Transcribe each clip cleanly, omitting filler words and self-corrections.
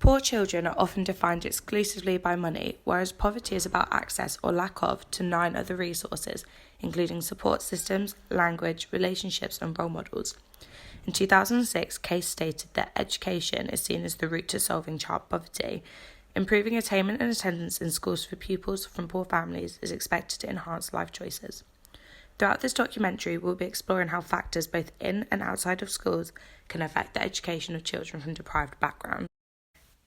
Poor children are often defined exclusively by money, whereas poverty is about access or lack of to 9 other resources, including support systems, language, relationships, and role models. In 2006, Case stated that education is seen as the route to solving child poverty. Improving attainment and attendance in schools for pupils from poor families is expected to enhance life choices. Throughout this documentary, we'll be exploring how factors both in and outside of schools can affect the education of children from deprived backgrounds.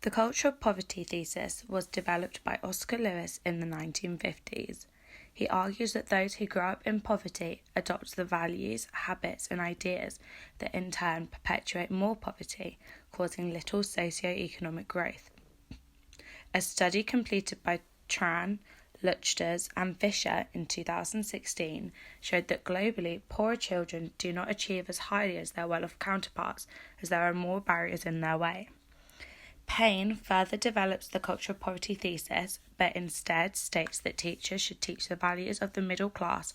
The culture of poverty thesis was developed by Oscar Lewis in the 1950s. He argues that those who grow up in poverty adopt the values, habits, and ideas that in turn perpetuate more poverty, causing little socio-economic growth. A study completed by Tran, Luchters, and Fisher in 2016 showed that globally, poorer children do not achieve as highly as their well-off counterparts, as there are more barriers in their way. Payne further develops the culture of poverty thesis, but instead states that teachers should teach the values of the middle class,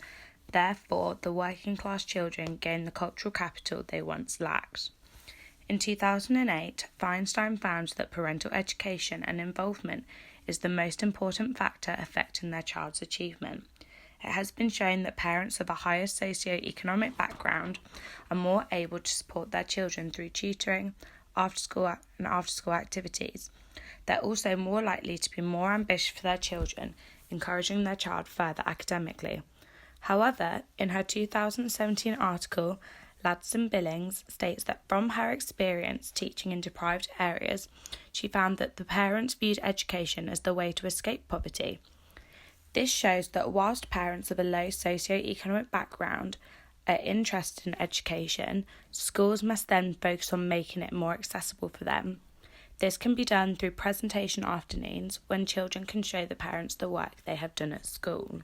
therefore the working class children gain the cultural capital they once lacked. In 2008, Feinstein found that parental education and involvement is the most important factor affecting their child's achievement. It has been shown that parents of a higher socio-economic background are more able to support their children through tutoring, after-school activities. They're also more likely to be more ambitious for their children, encouraging their child further academically. However, in her 2017 article, Ladson Billings states that from her experience teaching in deprived areas, she found that the parents viewed education as the way to escape poverty. This shows that whilst parents of a low socio-economic background are interested in education, schools must then focus on making it more accessible for them. This can be done through presentation afternoons when children can show the parents the work they have done at school.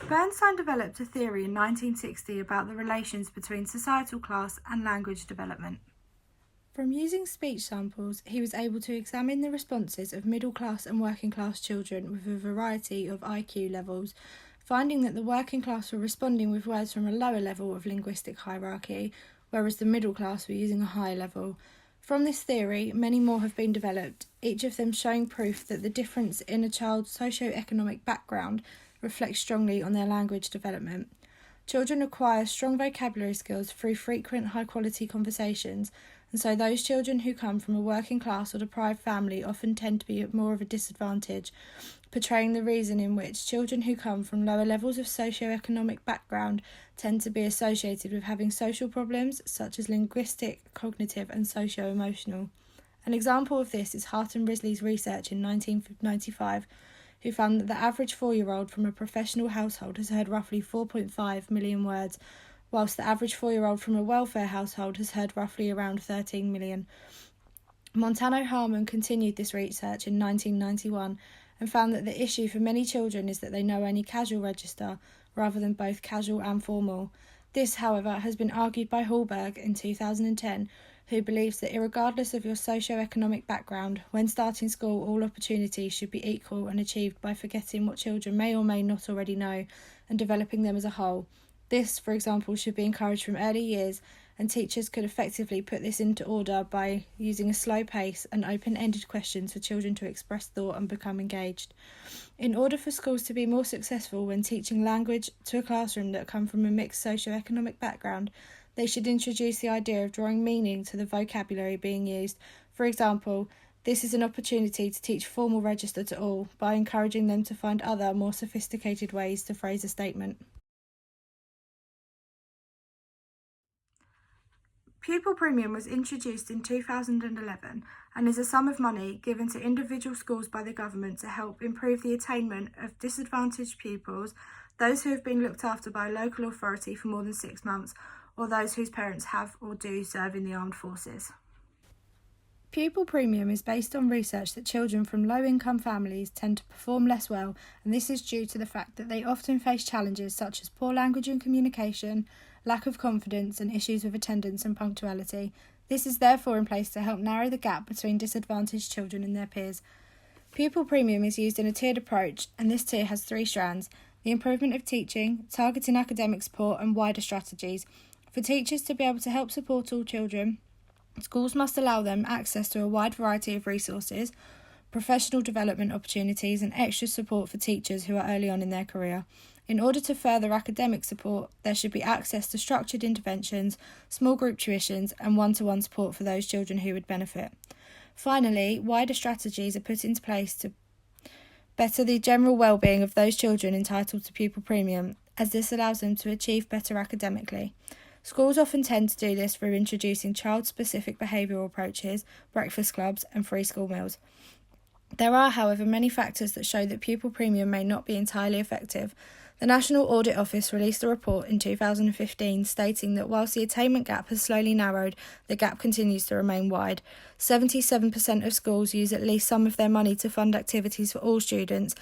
Bernstein developed a theory in 1960 about the relations between societal class and language development. From using speech samples, he was able to examine the responses of middle-class and working-class children with a variety of IQ levels, finding that the working class were responding with words from a lower level of linguistic hierarchy, whereas the middle class were using a higher level. From this theory, many more have been developed, each of them showing proof that the difference in a child's socio-economic background reflects strongly on their language development. Children acquire strong vocabulary skills through frequent high-quality conversations, and so those children who come from a working class or deprived family often tend to be at more of a disadvantage, portraying the reason in which children who come from lower levels of socio-economic background tend to be associated with having social problems such as linguistic, cognitive and socio-emotional. An example of this is Hart and Risley's research in 1995, who found that the average 4-year-old from a professional household has heard roughly 4.5 million words, whilst the average 4-year-old from a welfare household has heard roughly around 13 million. Montano-Harmon continued this research in 1991 and found that the issue for many children is that they know only casual register rather than both casual and formal. This, however, has been argued by Hallberg in 2010, who believes that irregardless of your socio-economic background, when starting school, all opportunities should be equal and achieved by forgetting what children may or may not already know and developing them as a whole. This, for example, should be encouraged from early years, and teachers could effectively put this into order by using a slow pace and open-ended questions for children to express thought and become engaged. In order for schools to be more successful when teaching language to a classroom that come from a mixed socio-economic background, they should introduce the idea of drawing meaning to the vocabulary being used. For example, this is an opportunity to teach formal register to all by encouraging them to find other, more sophisticated ways to phrase a statement. Pupil Premium was introduced in 2011 and is a sum of money given to individual schools by the government to help improve the attainment of disadvantaged pupils, those who have been looked after by a local authority for more than 6 months, or those whose parents have or do serve in the armed forces. Pupil Premium is based on research that children from low-income families tend to perform less well, and this is due to the fact that they often face challenges such as poor language and communication, lack of confidence, and issues with attendance and punctuality. This is therefore in place to help narrow the gap between disadvantaged children and their peers. Pupil Premium is used in a tiered approach, and this tier has 3 strands: the improvement of teaching, targeting academic support, and wider strategies. For teachers to be able to help support all children, Schools must allow them access to a wide variety of resources, professional development opportunities, and extra support for teachers who are early on in their career. In order to further academic support, there should be access to structured interventions, small group tuitions, and one-to-one support for those children who would benefit. Finally, wider strategies are put into place to better the general well-being of those children entitled to pupil premium, as this allows them to achieve better academically. Schools often tend to do this through introducing child-specific behavioural approaches, breakfast clubs, and free school meals. There are, however, many factors that show that pupil premium may not be entirely effective. The National Audit Office released a report in 2015 stating that whilst the attainment gap has slowly narrowed, the gap continues to remain wide. 77% of schools use at least some of their money to fund activities for all students,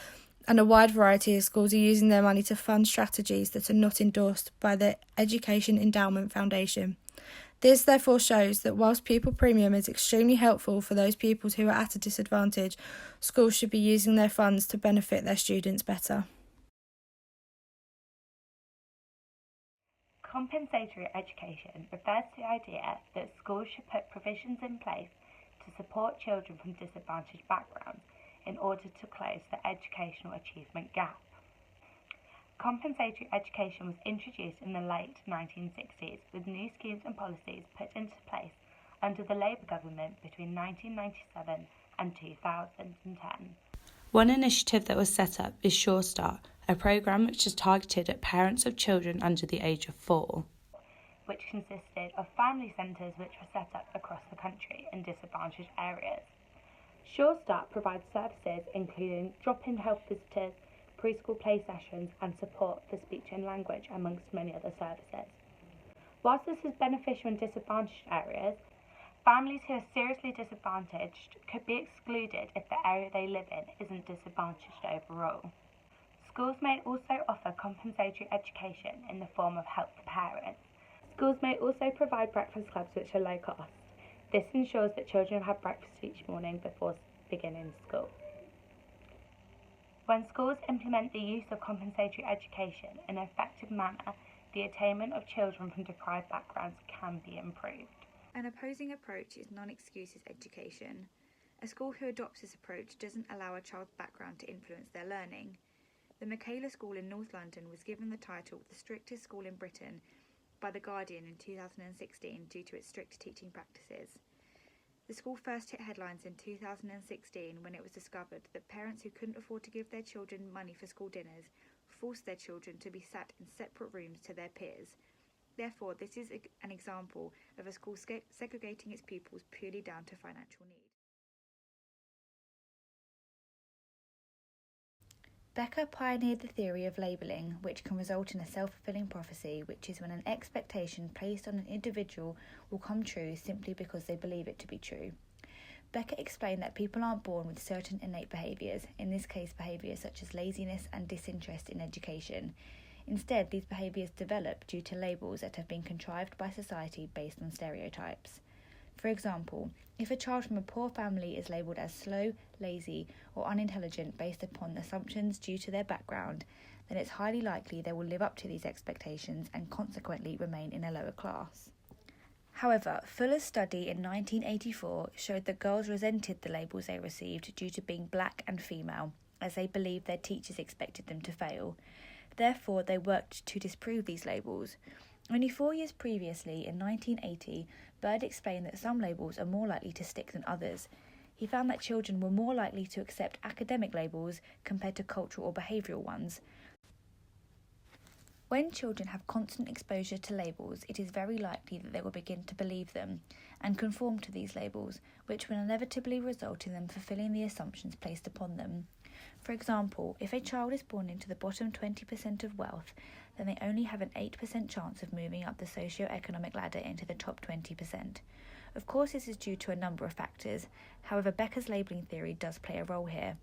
and a wide variety of schools are using their money to fund strategies that are not endorsed by the Education Endowment Foundation. This therefore shows that whilst pupil premium is extremely helpful for those pupils who are at a disadvantage, schools should be using their funds to benefit their students better. Compensatory education refers to the idea that schools should put provisions in place to support children from disadvantaged backgrounds in order to close the educational achievement gap. Compensatory education was introduced in the late 1960s, with new schemes and policies put into place under the Labour government between 1997 and 2010. One initiative that was set up is Sure Start, a programme which is targeted at parents of children under the age of 4, which consisted of family centres which were set up across the country in disadvantaged areas. Sure Start provides services including drop-in health visitors, preschool play sessions and support for speech and language, amongst many other services. Whilst this is beneficial in disadvantaged areas, families who are seriously disadvantaged could be excluded if the area they live in isn't disadvantaged overall. Schools may also offer compensatory education in the form of help for parents. Schools may also provide breakfast clubs which are low cost. This ensures that children have breakfast each morning before beginning school. When schools implement the use of compensatory education in an effective manner, the attainment of children from deprived backgrounds can be improved. An opposing approach is non-excuses education. A school who adopts this approach doesn't allow a child's background to influence their learning. The Michaela School in North London was given the title the strictest school in Britain by The Guardian in 2016 due to its strict teaching practices. The school first hit headlines in 2016 when it was discovered that parents who couldn't afford to give their children money for school dinners forced their children to be sat in separate rooms to their peers. Therefore, this is an example of a school segregating its pupils purely down to financial need. Becker pioneered the theory of labelling, which can result in a self-fulfilling prophecy, which is when an expectation placed on an individual will come true simply because they believe it to be true. Becker explained that people aren't born with certain innate behaviours, in this case behaviours such as laziness and disinterest in education. Instead, these behaviours develop due to labels that have been contrived by society based on stereotypes. For example, if a child from a poor family is labelled as slow, lazy, or unintelligent based upon assumptions due to their background, then it's highly likely they will live up to these expectations and consequently remain in a lower class. However, Fuller's study in 1984 showed that girls resented the labels they received due to being black and female, as they believed their teachers expected them to fail. Therefore, they worked to disprove these labels. Only 4 years previously, in 1980, Bird explained that some labels are more likely to stick than others. He found that children were more likely to accept academic labels compared to cultural or behavioural ones. When children have constant exposure to labels, it is very likely that they will begin to believe them and conform to these labels, which will inevitably result in them fulfilling the assumptions placed upon them. For example, if a child is born into the bottom 20% of wealth, then they only have an 8% chance of moving up the socio-economic ladder into the top 20%. Of course, this is due to a number of factors. However, Becker's labelling theory does play a role here.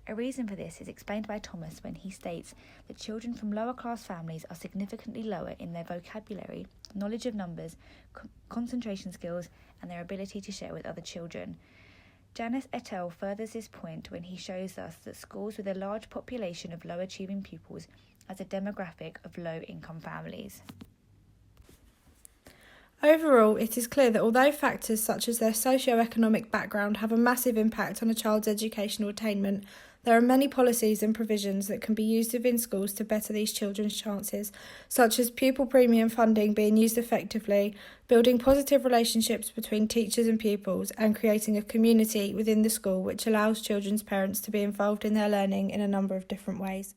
A reason for this is explained by Thomas when he states that children from lower class families are significantly lower in their vocabulary, knowledge of numbers, concentration skills, and their ability to share with other children. Janis et al. Furthers this point when he shows us that schools with a large population of low-achieving pupils as a demographic of low-income families. Overall, it is clear that although factors such as their socio-economic background have a massive impact on a child's educational attainment, there are many policies and provisions that can be used within schools to better these children's chances, such as pupil premium funding being used effectively, building positive relationships between teachers and pupils, and creating a community within the school which allows children's parents to be involved in their learning in a number of different ways.